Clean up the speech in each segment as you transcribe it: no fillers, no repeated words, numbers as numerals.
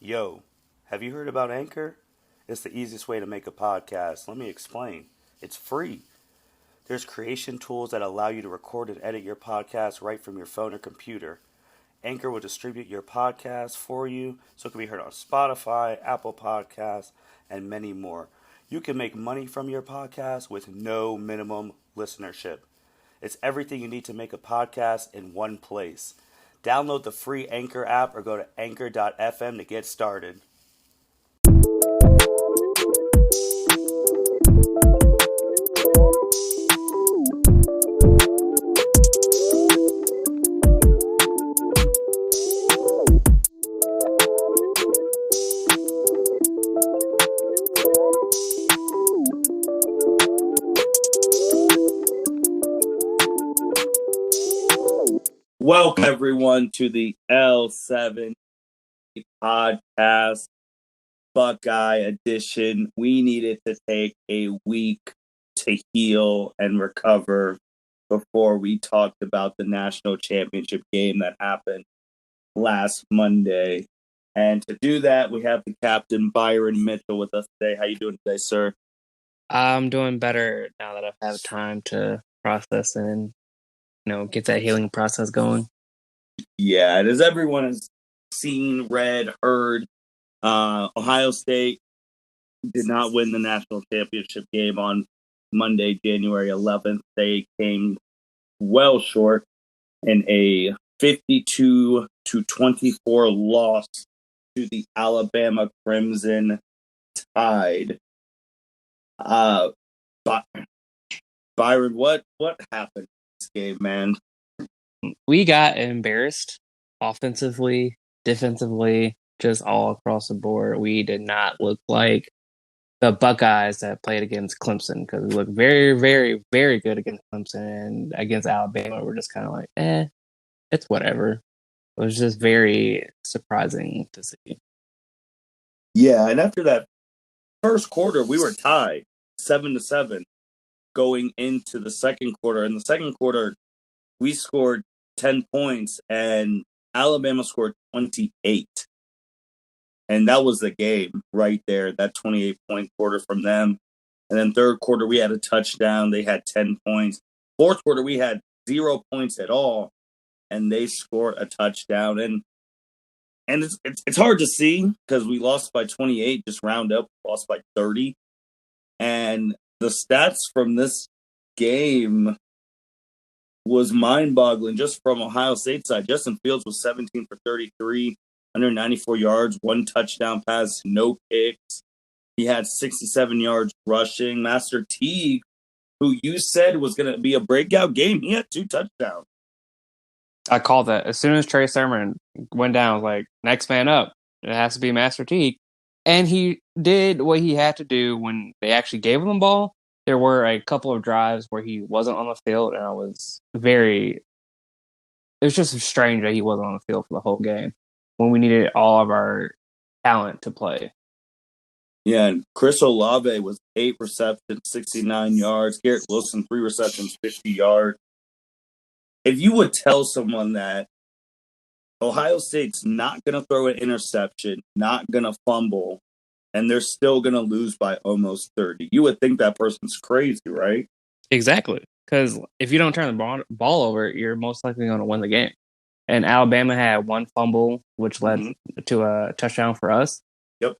Yo, have you heard about Anchor? It's the easiest way to make a podcast. Let me explain. It's free. There's creation tools that allow you to record and edit your podcast right from your phone or computer. Anchor will distribute your podcast for you so it can be heard on Spotify, Apple Podcasts, and many more. You can make money from your podcast with no minimum listenership. It's everything you need to make a podcast in one place. Download the free Anchor app or go to anchor.fm to get started. Welcome, everyone, to the L7 podcast, Buckeye edition. We needed to take a week to heal and recover before we talked about the national championship game that happened last Monday. And to do that, we have the captain, Byron Mitchell, with us today. How you doing today, sir? I'm doing better now that I've had time to process and get that healing process going. Yeah, and as everyone has seen, read, heard, Ohio State did not win the national championship game on Monday, January 11th. They came well short in a 52-24 loss to the Alabama Crimson Tide. Byron, what happened in this game, man? We got embarrassed offensively, defensively, just all across the board. We did not look like the Buckeyes that played against Clemson because we looked very, very, very good against Clemson, and against Alabama, we're just kind of like, it's whatever. It was just very surprising to see. Yeah, and after that first quarter, we were tied 7-7 going into the second quarter. In the second quarter, we scored 10 points, and Alabama scored 28. And that was the game right there, that 28-point quarter from them. And then third quarter, we had a touchdown. They had 10 points. Fourth quarter, we had 0 points at all, and they scored a touchdown. And it's hard to see because we lost by 28, just round up, lost by 30. And the stats from this game was mind-boggling just from Ohio State's side. Justin Fields was 17 for 33, 194 yards, 1 touchdown pass, no picks. He had 67 yards rushing. Master Teague, who you said was going to be a breakout game, he had 2 touchdowns. I called that. As soon as Trey Sermon went down, I was like, next man up. It has to be Master Teague. And he did what he had to do when they actually gave him the ball. There were a couple of drives where he wasn't on the field, and it was just strange that he wasn't on the field for the whole game when we needed all of our talent to play. Yeah, and Chris Olave was 8 receptions, 69 yards. Garrett Wilson, 3 receptions, 50 yards. If you would tell someone that Ohio State's not going to throw an interception, not going to fumble, and they're still going to lose by almost 30, you would think that person's crazy, right? Exactly. Because if you don't turn the ball over, you're most likely going to win the game. And Alabama had 1 fumble, which led to a touchdown for us. Yep.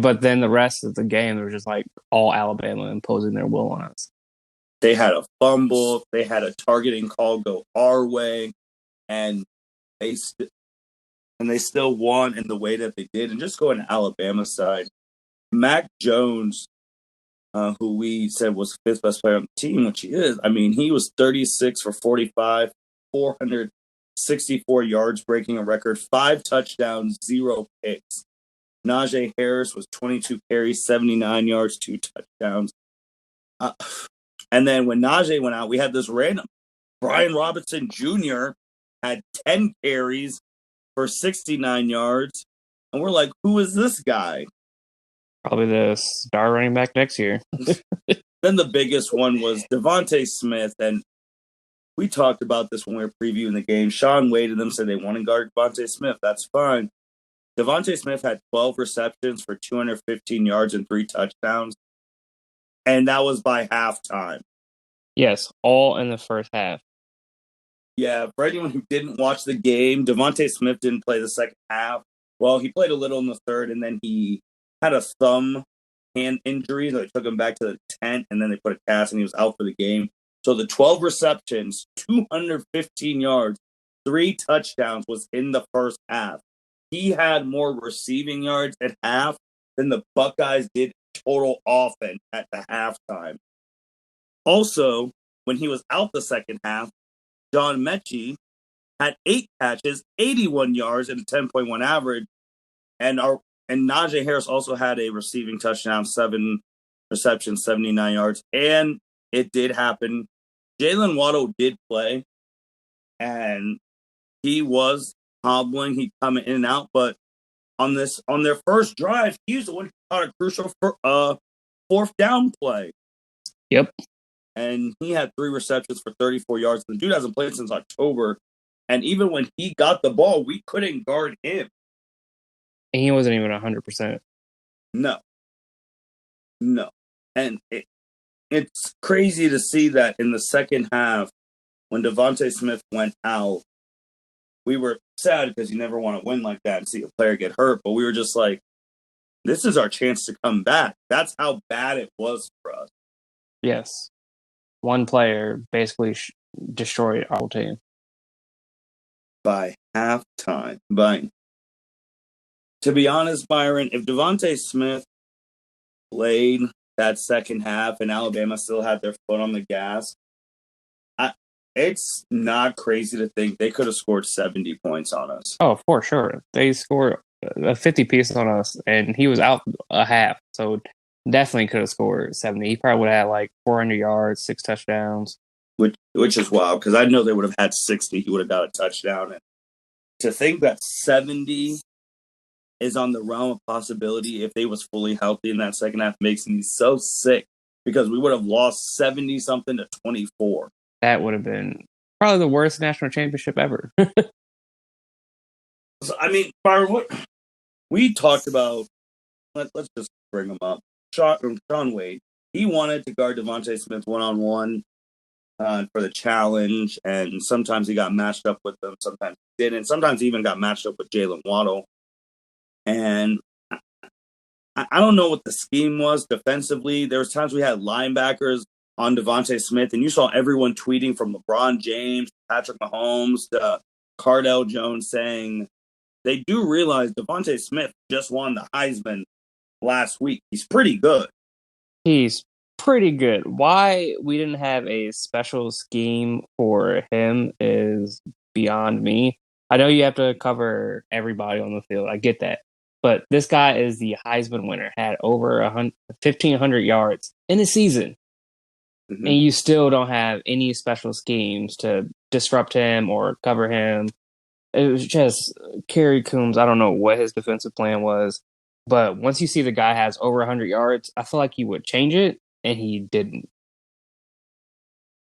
But then the rest of the game, they were just like all Alabama imposing their will on us. They had a fumble. They had a targeting call go our way. And they still won in the way that they did. And just going to Alabama's side, Mac Jones, who we said was the 5th best player on the team, which he is. I mean, he was 36 for 45, 464 yards, breaking a record, 5 touchdowns, 0 picks. Najee Harris was 22 carries, 79 yards, 2 touchdowns. And then when Najee went out, we had this random Brian Robinson Jr. had 10 carries for 69 yards. And we're like, who is this guy? Probably the star running back next year. Then the biggest one was Devonta Smith. And we talked about this when we were previewing the game. Sean Wade and them said they want to guard Devonta Smith. That's fine. Devonta Smith had 12 receptions for 215 yards and 3 touchdowns, and that was by halftime. Yes, all in the first half. Yeah, for anyone who didn't watch the game, Devonta Smith didn't play the second half. Well, he played a little in the third, and then he had a thumb hand injury. So they took him back to the tent, and then they put a cast, and he was out for the game. So the 12 receptions, 215 yards, 3 touchdowns was in the first half. He had more receiving yards at half than the Buckeyes did total offense at the halftime. Also, when he was out the second half, John Mechie had 8 catches, 81 yards, and a 10.1 average. And Najee Harris also had a receiving touchdown, 7 receptions, 79 yards. And it did happen. Jalen Waddle did play, and he was hobbling. He'd come in and out. But on their first drive, he was the one who caught a crucial fourth down play. Yep. And he had 3 receptions for 34 yards. The dude hasn't played since October. And even when he got the ball, we couldn't guard him. And he wasn't even 100%. No. And it's crazy to see that in the second half, when Devonta Smith went out, we were sad because you never want to win like that and see a player get hurt. But we were just like, this is our chance to come back. That's how bad it was for us. Yes. One player basically destroyed our whole team. By halftime. To be honest, Byron, if Devonta Smith played that second half and Alabama still had their foot on the gas, it's not crazy to think they could have scored 70 points on us. Oh, for sure. They scored a 50 piece on us, and he was out a half. So definitely could have scored 70. He probably would have had like 400 yards, 6 touchdowns. Which is wild, because I know they would have had 60. He would have got a touchdown. And to think that 70 is on the realm of possibility if they was fully healthy in that second half makes me so sick, because we would have lost 70-something to 24. That would have been probably the worst national championship ever. So, I mean, Byron, what we talked about, let's just bring him up. Sean Wade, he wanted to guard Devonta Smith one-on-one for the challenge, and sometimes he got matched up with them, sometimes he didn't. Sometimes he even got matched up with Jalen Waddle. And I don't know what the scheme was defensively. There was times we had linebackers on Devonta Smith, and you saw everyone tweeting from LeBron James, Patrick Mahomes, to Cardell Jones saying they do realize Devonta Smith just won the Heisman last week. He's pretty good. He's pretty good. Why we didn't have a special scheme for him is beyond me. I know you have to cover everybody on the field. I get that. But this guy is the Heisman winner, had over 1,500 yards in a season. Mm-hmm. And you still don't have any special schemes to disrupt him or cover him. It was just Kerry Coombs. I don't know what his defensive plan was. But once you see the guy has over 100 yards, I feel like he would change it, and he didn't.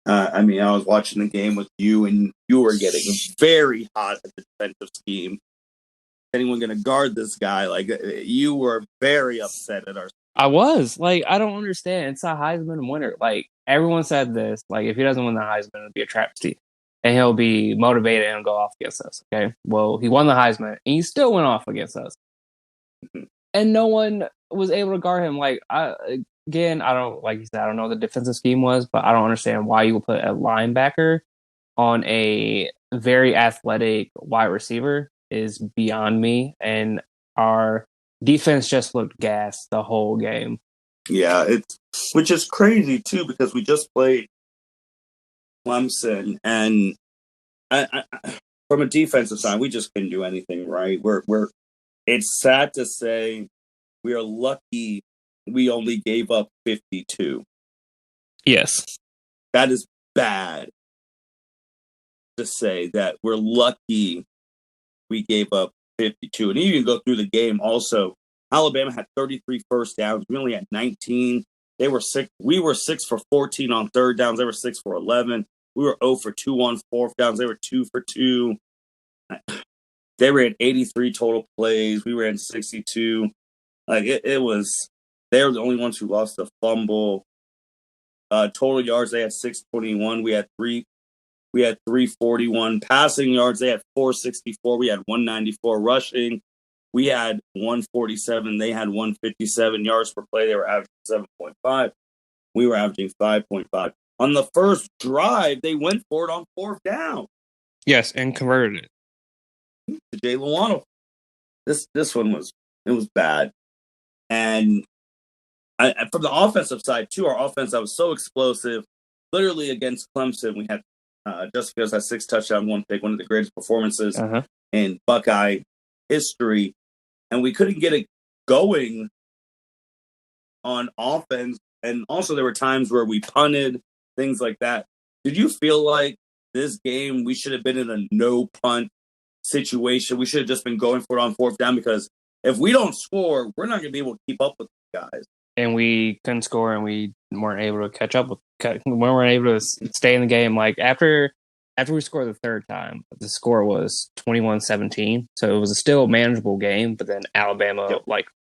I mean, I was watching the game with you, and you were getting very hot at the defensive scheme. Anyone going to guard this guy? Like, you were very upset at our. I was. Like, I don't understand. It's a Heisman winner. Like, everyone said this. Like, if he doesn't win the Heisman, it'll be a travesty. And he'll be motivated and go off against us. Okay? Well, he won the Heisman, and he still went off against us. Mm-hmm. And no one was able to guard him. Like, I don't, like you said, I don't know what the defensive scheme was, but I don't understand why you would put a linebacker on a very athletic wide receiver is beyond me. And our defense just looked gassed the whole game. Yeah, which is crazy too, because we just played Clemson, and I, from a defensive side, we just couldn't do anything right. It's sad to say we are lucky we only gave up 52. Yes. That is bad to say that we're lucky we gave up 52. And you can go through the game also. Alabama had 33 first downs. We only had 19. We were 6 for 14 on third downs. They were 6 for 11. We were 0 for 2 on fourth downs. They were 2 for 2. They ran 83 total plays. We ran 62. Like it was. They were the only ones who lost a fumble. Total yards, they had 621. We had 341. Passing yards, they had 464. We had 194. Rushing, we had 147. They had 157 yards per play. They were averaging 7.5. We were averaging 5.5. On the first drive, they went for it on fourth down. Yes, and converted it to Jay Luano. This one was bad. And from the offensive side, too, our offense that was so explosive. Literally against Clemson, we had Justin Fields had 6 touchdowns, 1 pick, one of the greatest performances in Buckeye history. And we couldn't get it going on offense. And also there were times where we punted, things like that. Did you feel like this game we should have been in a no-punt situation? We should have just been going for it on fourth down, because if we don't score, we're not going to be able to keep up with the guys. And we couldn't score, and we weren't able to catch up with. We weren't able to stay in the game. Like after we scored the third time, the score was 21-17. So it was a still manageable game. But then Alabama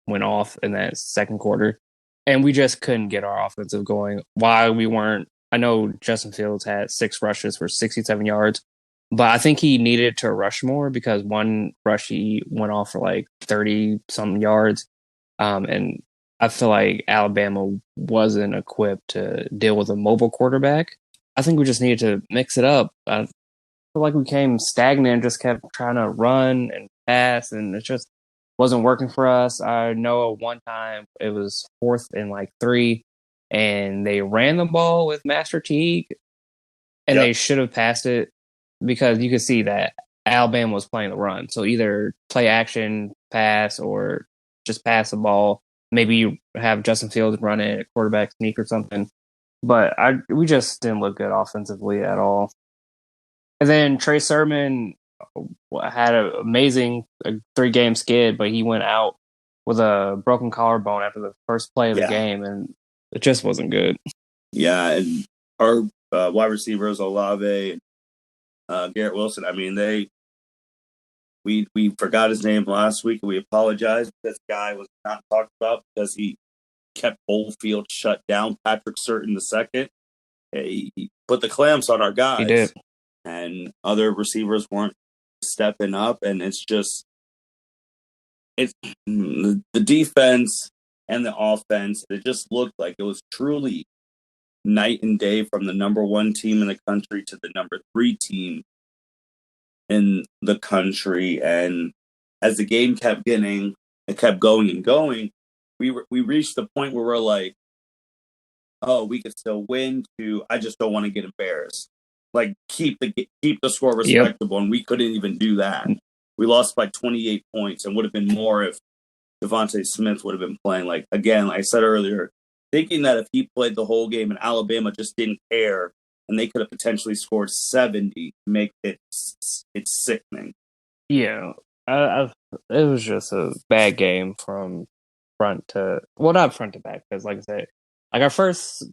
went off in that second quarter, and we just couldn't get our offensive going. Why we weren't? I know Justin Fields had 6 rushes for 67 yards, but I think he needed to rush more, because one rush he went off for like 30-something yards, and I feel like Alabama wasn't equipped to deal with a mobile quarterback. I think we just needed to mix it up. I feel like we came stagnant and just kept trying to run and pass, and it just wasn't working for us. I know one time it was 4th and 3, and they ran the ball with Master Teague, and they should have passed it, because you could see that Alabama was playing the run. So either play action, pass, or just pass the ball. Maybe you have Justin Fields run it, a quarterback sneak or something. But we just didn't look good offensively at all. And then Trey Sermon had an amazing 3-game skid, but he went out with a broken collarbone after the first play of the game, and it just wasn't good. Yeah, and our wide receivers, Olave and Garrett Wilson, I mean, we forgot his name last week, and we apologize. This guy was not talked about because he kept Oldfield shut down. Patrick Surtain II. He put the clamps on our guys. He did. And other receivers weren't stepping up, and it's the defense and the offense. It just looked like it was truly night and day from the number 1 team in the country to the number 3 team in the country. And as the game kept going and going, we reached the point where we're like, oh, we could still win, to I just don't want to get embarrassed. Like keep the score respectable, and we couldn't even do that. We lost by 28 points, and would have been more if Devonta Smith would have been playing. Like I said earlier, thinking that if he played the whole game and Alabama just didn't care, and they could have potentially scored 70, make it's sickening. Yeah, it was just a bad game from front to not front to back, because like I said, like our first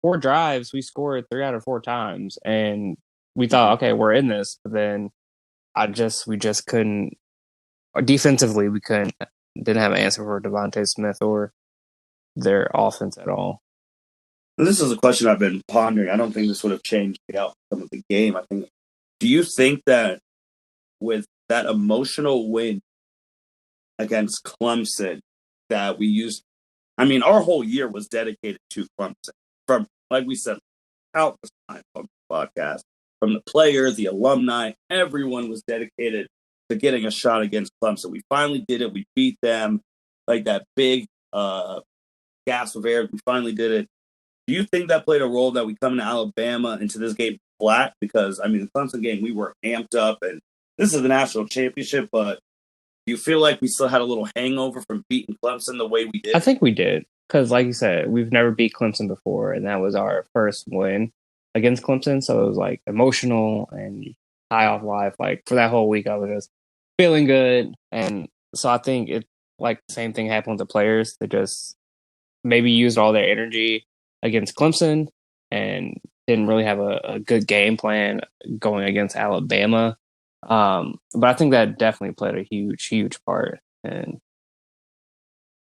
4 drives, we scored 3 out of 4 times, and we thought, okay, we're in this. But then we just couldn't. Defensively, we didn't have an answer for Devonta Smith or their offense at all. And this is a question I've been pondering. I don't think this would have changed the outcome of the game. Do you think that with that emotional win against Clemson that we used, I mean, our whole year was dedicated to Clemson. From, like we said, countless times on the podcast, from the players, the alumni, everyone was dedicated to getting a shot against Clemson. We finally did it. We beat them, like that big gasp of air. We finally did it. Do you think that played a role that we come into Alabama into this game flat? Because, I mean, the Clemson game, we were amped up, and this is the national championship, but do you feel like we still had a little hangover from beating Clemson the way we did? I think we did. Because, like you said, we've never beat Clemson before, and that was our first win against Clemson. So it was like emotional and high off life. Like for that whole week, I was just feeling good. And so I think it like the same thing happened with the players. They just maybe used all their energy against Clemson and didn't really have a good game plan going against Alabama. But I think that definitely played a huge part in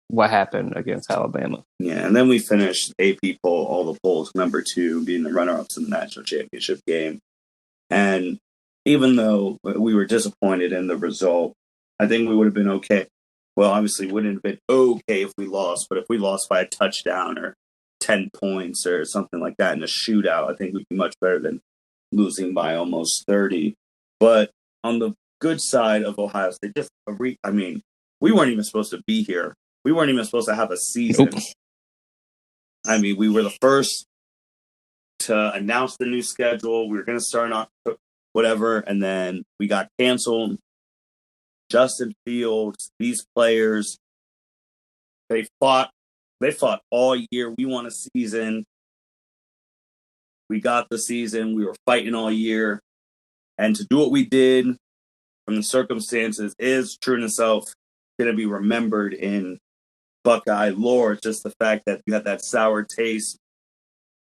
what happened against Alabama. Yeah, and then we finished AP poll, all the polls, number 2, being the runner-ups in the national championship game. And even though we were disappointed in the result, I think we would have been okay. Well, obviously, wouldn't have been okay if we lost, but if we lost by a touchdown or 10 points or something like that in a shootout, I think we'd be much better than losing by almost 30. But on the good side of Ohio State, we weren't even supposed to be here. We weren't even supposed to have a season. Nope. I mean, we were the first to announce the new schedule. We were going to start on whatever, and then we got canceled. Justin Fields, these players, they fought all year. We won a season. We got the season. We were fighting all year. And to do what we did from the circumstances is true in itself going to be remembered in Buckeye lore. Just the fact that you had that sour taste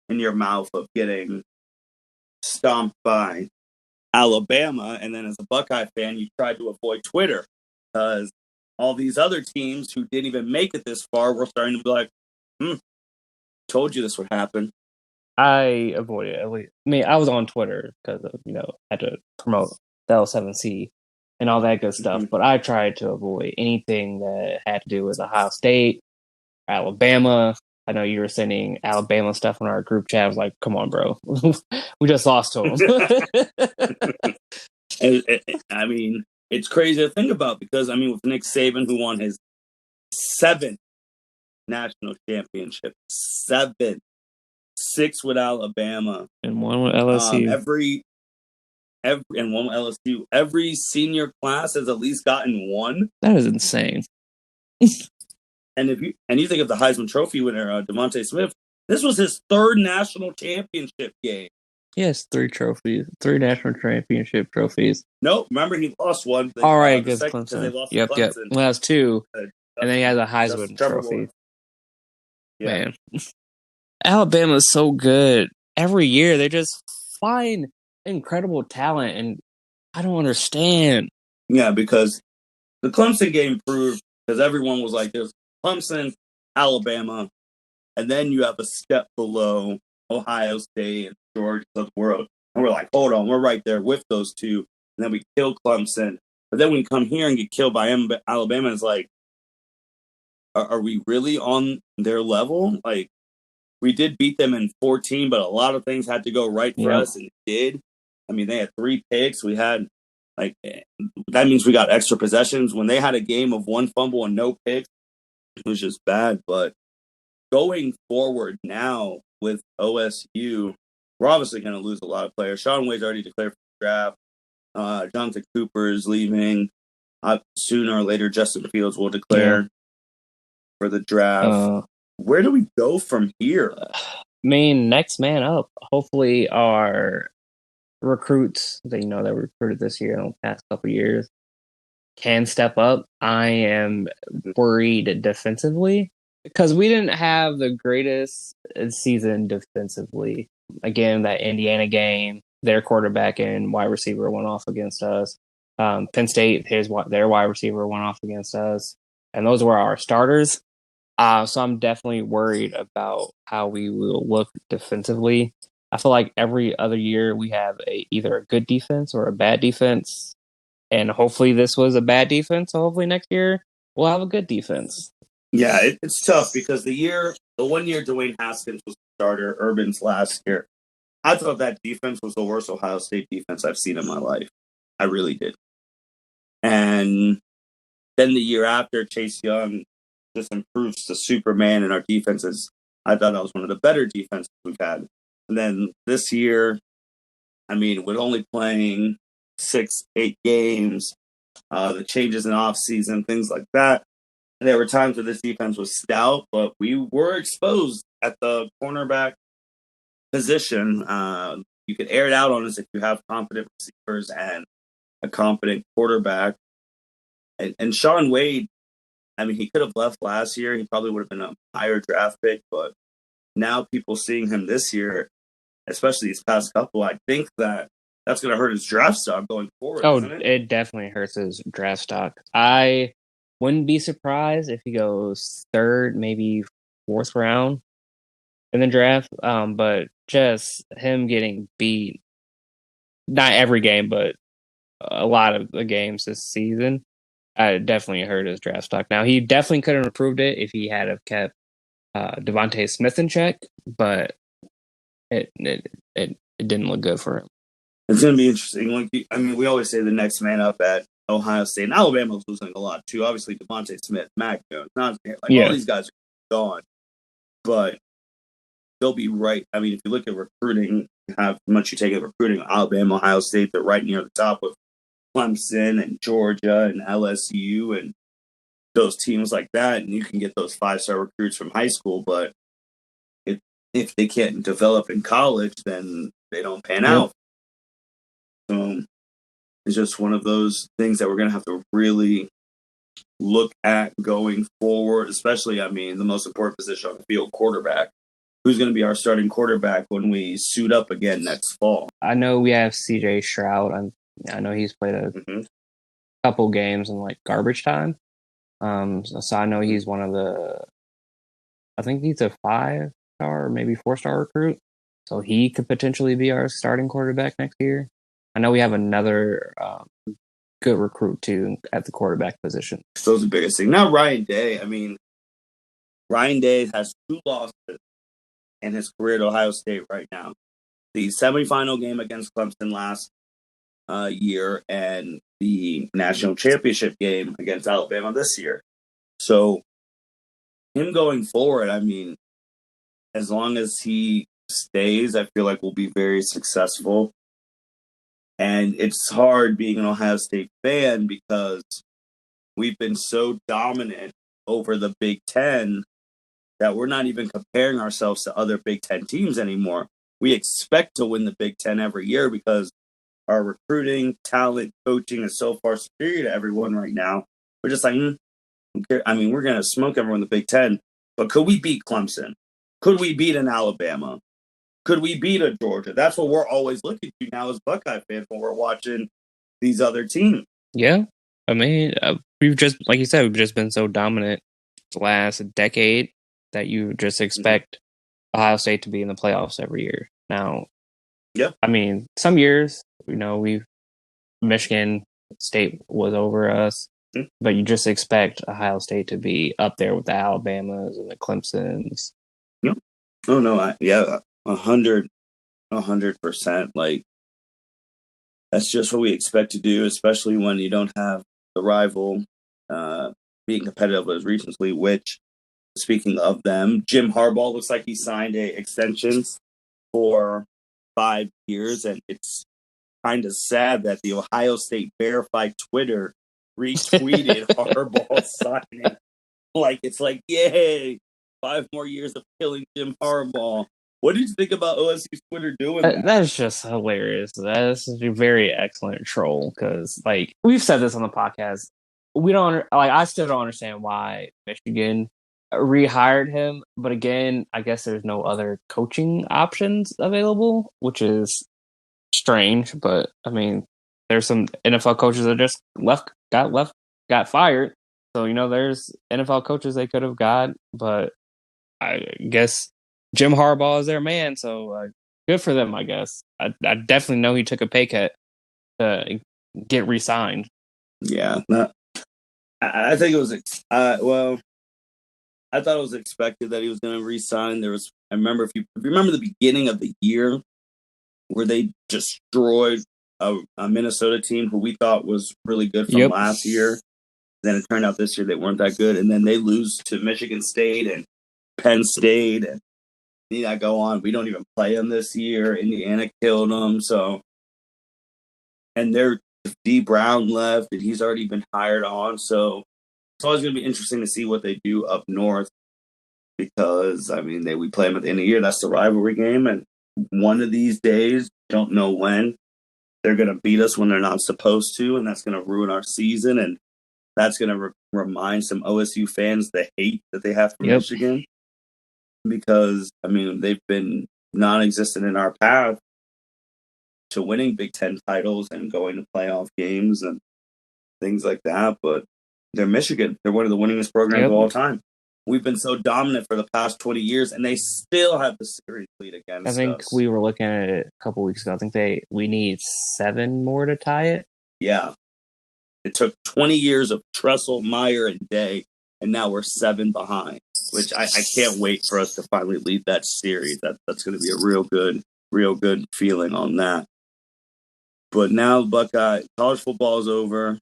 in your mouth of getting stomped by Alabama, and then as a Buckeye fan, you tried to avoid Twitter because all these other teams who didn't even make it this far were starting to be like, told you this would happen. I avoided it, at least. I mean, I was on Twitter because had to promote the L7C and all that good stuff, but I tried to avoid anything that had to do with Ohio State, Alabama. I know you were sending Alabama stuff in our group chat. I was like, come on, bro. We just lost to them. I mean, it's crazy to think about because, I mean, with Nick Saban, who won his 7th national championship, 7, 6 with Alabama. And 1 with LSU. And 1 with LSU. Every senior class has at least gotten 1. That is insane. And you think of the Heisman Trophy winner, Devonta Smith, this was his 3rd national championship game. Yes, 3 trophies, 3 national championship trophies. Nope, remember he lost one. All right, against Clemson. They lost Yep. Well, that's 2, and then he has a Heisman Trophy. Yeah. Man, Alabama is so good. Every year they just find incredible talent, and I don't understand. Yeah, because the Clemson game proved, because everyone was like, there's Clemson, Alabama, and then you have a step below Ohio State and Georgia of the world. And we're like, hold on, we're right there with those two. And then we kill Clemson. But then when you come here and get killed by Alabama, it's like, are we really on their level? Like, we did beat them in 14, but a lot of things had to go right for us, and it did. I mean, they had 3 picks. We had, that means we got extra possessions. When they had a game of 1 fumble and no picks, it was just bad. But going forward now with OSU, we're obviously going to lose a lot of players. Shaun Wade's already declared for the draft. Jonathan Cooper is leaving. Sooner or later, Justin Fields will declare for the draft. Where do we go from here? Next man up. Hopefully our recruits that that recruited this year in the past couple of years can step up. I am worried defensively because we didn't have the greatest season defensively. Again, that Indiana game, their quarterback and wide receiver went off against us. Penn State, their wide receiver went off against us. And those were our starters. So I'm definitely worried about how we will look defensively. I feel like every other year we have either a good defense or a bad defense. And hopefully this was a bad defense. So hopefully next year we'll have a good defense. Yeah, it's tough because the 1 year Dwayne Haskins was the starter, Urban's last year, I thought that defense was the worst Ohio State defense I've seen in my life. I really did. And then the year after, Chase Young just improves to Superman, and our defenses, I thought that was one of the better defenses we've had. And then this year, I mean, with only playing 6-8 games, the changes in offseason, things like that, there were times where this defense was stout, but we were exposed at the cornerback position. You could air it out on us if you have competent receivers and a competent quarterback. And Shaun Wade, I mean, he could have left last year. He probably would have been a higher draft pick, but now people seeing him this year, especially these past couple, I think that that's going to hurt his draft stock going forward, Oh, isn't it? it definitely hurts his draft stock. I wouldn't be surprised if he goes third, maybe fourth round in the draft. But just him getting beat, not every game, but a lot of the games this season, definitely hurt his draft stock. Now, he definitely could have improved it if he had have kept Devonta Smith in check, but it didn't look good for him. It's going to be interesting. Like, I mean, we always say the next man up at Ohio State. And Alabama was losing a lot, too. Obviously, Devonta Smith, Mac Jones, not like all these guys are gone. But they'll be right. I mean, if you look at recruiting, how much you take at recruiting, Alabama, Ohio State, they're right near the top with Clemson and Georgia and LSU and those teams like that. And you can get those 5-star recruits from high school. But if they can't develop in college, then they don't pan out. So it's just one of those things that we're going to have to really look at going forward, especially, I mean, the most important position on the field, quarterback. Who's going to be our starting quarterback when we suit up again next fall? I know we have C.J. Stroud. I know he's played a couple games in like garbage time. So I know he's one of the. I think he's a 5-star or maybe 4-star recruit. So he could potentially be our starting quarterback next year. I know we have another good recruit too at the quarterback position. So that's the biggest thing. Now Ryan Day. I mean, Ryan Day has 2 losses in his career at Ohio State right now. The semifinal game against Clemson last year and the national championship game against Alabama this year. So him going forward, I mean, as long as he stays, I feel like we'll be very successful. And it's hard being an Ohio State fan because we've been so dominant over the Big Ten that we're not even comparing ourselves to other Big Ten teams anymore. We expect to win the Big Ten every year because our recruiting, talent, coaching is so far superior to everyone right now. We're just like, I mean, we're going to smoke everyone in the Big Ten. But could we beat Clemson? Could we beat an Alabama? Could we beat a Georgia? That's what we're always looking to now as Buckeye fans when we're watching these other teams. Yeah. I mean, we've just, like you said, we've just been so dominant the last decade that you just expect Ohio State to be in the playoffs every year. Now, I mean, some years, Michigan State was over us, but you just expect Ohio State to be up there with the Alabamas and the Clemsons. Yep. Oh, no. 100%. Like, that's just what we expect to do, especially when you don't have the rival being competitive as recently, which, speaking of them, Jim Harbaugh looks like he signed a extension for 5 years, and it's kind of sad that the Ohio State Verified Twitter retweeted Harbaugh signing. Like, it's like, yay, 5 more years of killing Jim Harbaugh. What did you think about OSU's Twitter doing that? That's just hilarious. That's a very excellent troll because, like, we've said this on the podcast. I still don't understand why Michigan rehired him. But again, I guess there's no other coaching options available, which is strange. But I mean, there's some NFL coaches that just got fired. So, there's NFL coaches they could have got, but I guess Jim Harbaugh is their man, so good for them, I guess. I definitely know he took a pay cut to get re-signed. Yeah, I think it was. I thought it was expected that he was going to re-sign. I remember if you remember the beginning of the year where they destroyed a Minnesota team who we thought was really good from last year. Then it turned out this year they weren't that good, and then they lose to Michigan State and Penn State, and need I go on? We don't even play them this year. Indiana killed them, and D. Brown left, and he's already been hired on. So it's always going to be interesting to see what they do up north because I mean we play them at the end of the year. That's the rivalry game, and one of these days, don't know when, they're going to beat us when they're not supposed to, and that's going to ruin our season, and that's going to remind some OSU fans the hate that they have for Michigan. Because, I mean, they've been non-existent in our path to winning Big Ten titles and going to playoff games and things like that. But they're Michigan. They're one of the winningest programs of all time. We've been so dominant for the past 20 years, and they still have the series lead against us. I think we were looking at it a couple weeks ago. I think we need 7 more to tie it. Yeah. It took 20 years of Tressel, Meyer, and Day, and now we're 7 behind, which I can't wait for us to finally lead that series. That's going to be a real good feeling on that. But now Buckeye, college football is over.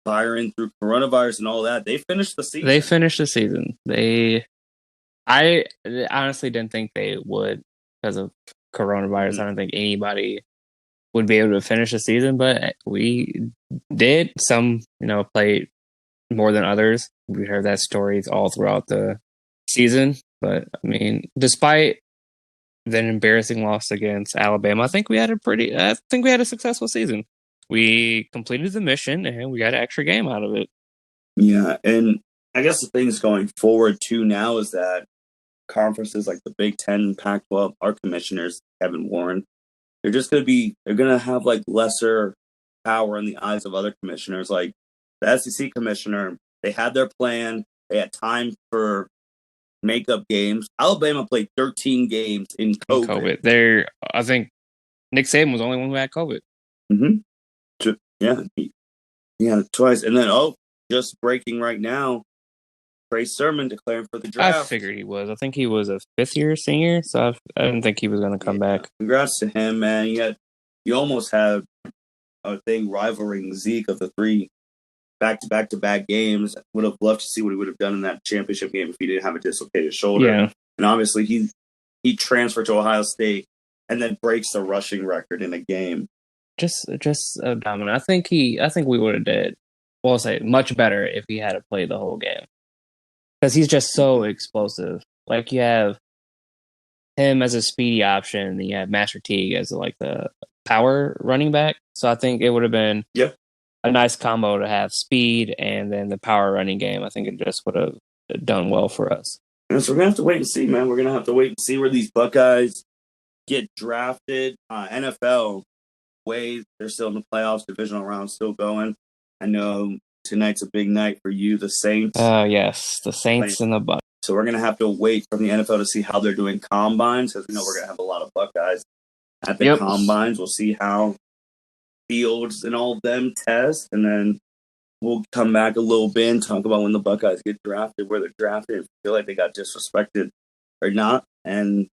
Byron, through coronavirus and all that, they finished the season. I honestly didn't think they would because of coronavirus. Mm-hmm. I don't think anybody would be able to finish the season, but we did. Some, played more than others. We heard that stories all throughout the season. But I mean, despite the embarrassing loss against Alabama, I think we had a successful season. We completed the mission and we got an extra game out of it. Yeah, and I guess the things going forward too now is that conferences like the Big Ten, Pac-12, our commissioners, Kevin Warren, they're going to have like lesser power in the eyes of other commissioners. Like the SEC commissioner, they had their plan. They had time for makeup games. Alabama played 13 games in COVID. I think Nick Saban was the only one who had COVID. Mm-hmm. Yeah, he had it twice. And then, just breaking right now, Trey Sermon declaring for the draft. I figured he was. I think he was a 5th-year senior, so I didn't think he was going to come back. Congrats to him, man. You almost have a thing rivaling Zeke of the 3 back-to-back games. Would have loved to see what he would have done in that championship game if he didn't have a dislocated shoulder. Yeah. And obviously, he transferred to Ohio State and then breaks the rushing record in a game. Just dominant. I think we would have did. Well, I'll say much better if he had to play the whole game. Because he's just so explosive. Like, you have him as a speedy option, and you have Master Teague as like the power running back. So I think it would have been a nice combo to have speed and then the power running game. I think it just would have done well for us. And so we're going to have to wait and see, man. We're going to have to wait and see where these Buckeyes get drafted. NFL, they're still in the playoffs, divisional round still going. I know tonight's a big night for you, the Saints. Yes, the Saints and the Bucks. So we're going to have to wait from the NFL to see how they're doing combines, because we know we're going to have a lot of Buckeyes at the combines. We'll see how Fields and all of them test, and then we'll come back a little bit and talk about when the Buckeyes get drafted, where they're drafted, if they feel like they got disrespected or not. And,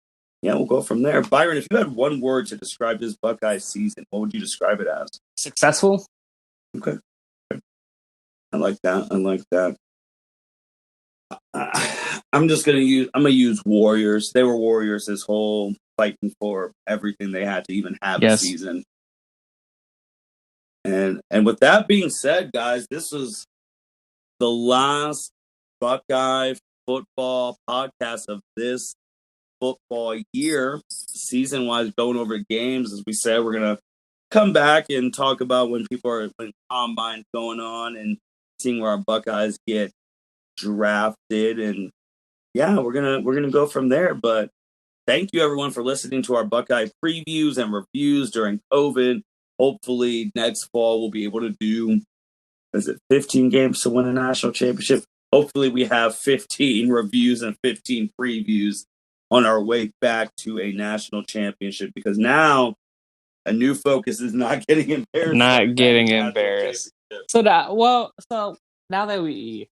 we'll go from there. Byron, if you had one word to describe this Buckeyes season, what would you describe it as? Successful. Okay. I like that. I'm going to use Warriors. They were Warriors this whole fighting for everything they had to even have a season. And with that being said, guys, this was the last Buckeye football podcast of this football year, season-wise, going over games. As we said, we're going to come back and talk about when combine's going on and seeing where our Buckeyes get drafted. And we're gonna go from there. But thank you everyone for listening to our Buckeye previews and reviews during COVID. Hopefully next fall we'll be able to do 15 games to win a national championship. Hopefully we have 15 reviews and 15 previews on our way back to a national championship, because now a new focus is not getting embarrassed. So now that we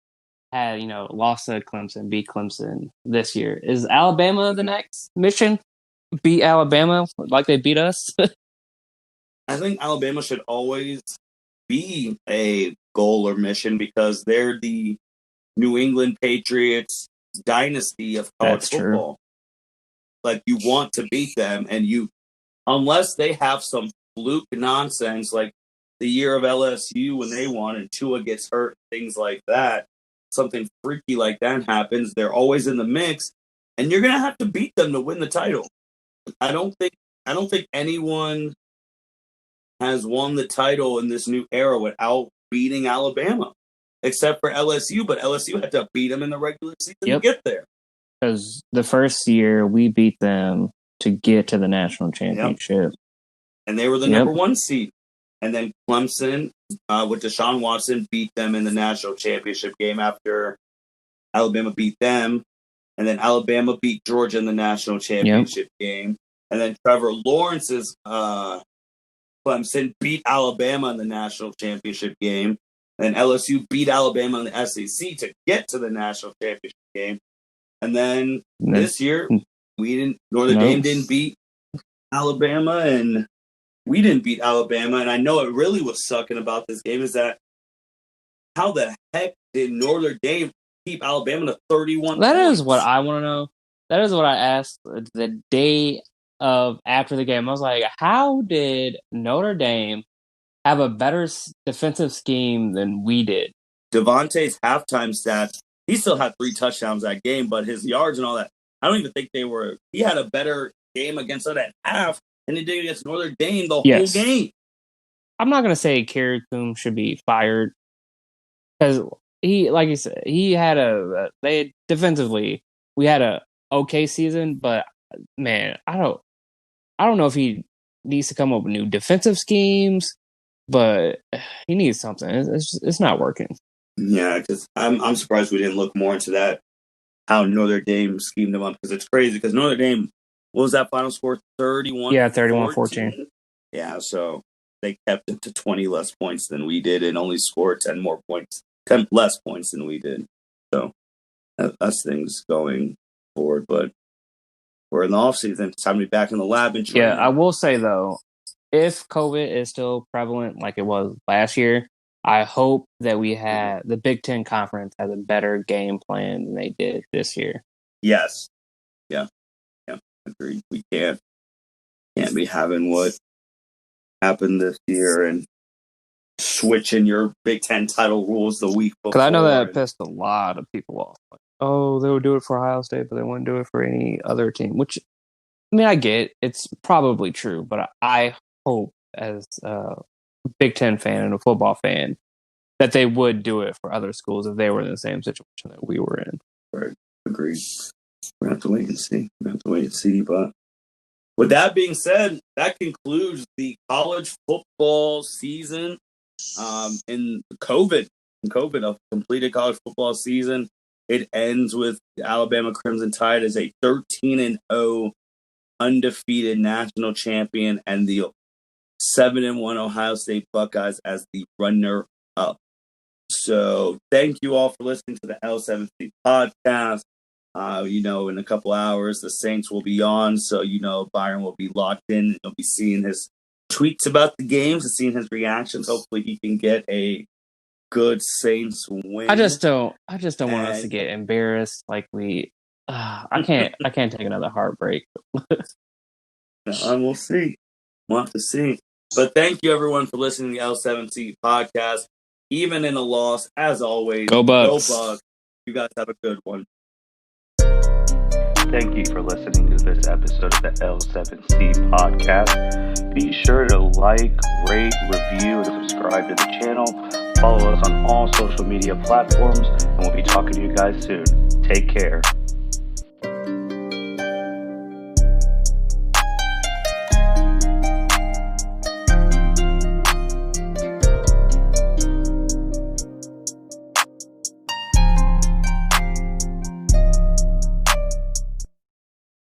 had, lost to Clemson, beat Clemson this year, is Alabama the next mission? Beat Alabama like they beat us? I think Alabama should always be a goal or mission, because they're the New England Patriots dynasty of college football. True. Like, you want to beat them, and unless they have some fluke nonsense like the year of LSU when they won and Tua gets hurt, things like that, something freaky like that happens, they're always in the mix, and you're going to have to beat them to win the title. I don't think anyone has won the title in this new era without beating Alabama, except for LSU, but LSU had to beat them in the regular season to get there. Because the first year we beat them to get to the national championship. and they were the number 1 seed. And then Clemson, with Deshaun Watson, beat them in the national championship game after Alabama beat them. And then Alabama beat Georgia in the national championship game. And then Trevor Lawrence's Clemson beat Alabama in the national championship game. And LSU beat Alabama in the SEC to get to the national championship game. And then this year, Notre Dame didn't beat Alabama, and we didn't beat Alabama. And I know it really was sucking about this game is that how the heck did Notre Dame keep Alabama to 31 That points? is what I want to know. That is what I asked the day of after the game. I was like, how did Notre Dame have a better defensive scheme than we did? Devonta's halftime stats, he still had 3 touchdowns that game, but his yards and all that, I don't even think he had a better game against it at half than he did against Notre Dame the whole game. I'm not going to say Kerry Coombs should be fired because he, like you said, defensively, we had a okay season, but man, I don't know if he needs to come up with new defensive schemes, but he needs something. It's not working. Yeah, because I'm surprised we didn't look more into that, how Notre Dame schemed them up, because it's crazy. Because Notre Dame, what was that final score? 31? Yeah, 31-14. Yeah, so they kept it to 20 less points than we did and only scored 10 less points than we did. So that's things going forward. But we're in the offseason. It's time to be back in the lab and training. Yeah, I will say, though, if COVID is still prevalent like it was last year, I hope that the Big Ten Conference has a better game plan than they did this year. Yes. Yeah, agreed. We can't be having what happened this year and switching your Big Ten title rules the week before. Because I know that pissed a lot of people off. Like, oh, they would do it for Ohio State, but they wouldn't do it for any other team. Which, I mean, I get it's probably true, but I hope as a Big Ten fan and a football fan that they would do it for other schools if they were in the same situation that we were in. Right. Agreed. We're going to have to wait and see. But with that being said, that concludes the college football season in COVID. A completed college football season. It ends with the Alabama Crimson Tide as a 13-0 undefeated national champion and the 7-1 Ohio State Buckeyes as the runner-up. So thank you all for listening to the L7C podcast. In a couple hours, the Saints will be on. So, Byron will be locked in. He'll be seeing his tweets about the games and seeing his reactions. Hopefully he can get a good Saints win. I just don't want us to get embarrassed like we I can't take another heartbreak. We'll see. We'll have to see. But thank you everyone for listening to the L7C podcast. Even in a loss, as always, go Bucks. Go Bucks. You guys have a good one. Thank you for listening to this episode of the L7C podcast. Be sure to like, rate, review, and subscribe to the channel. Follow us on all social media platforms, and we'll be talking to you guys soon. Take care.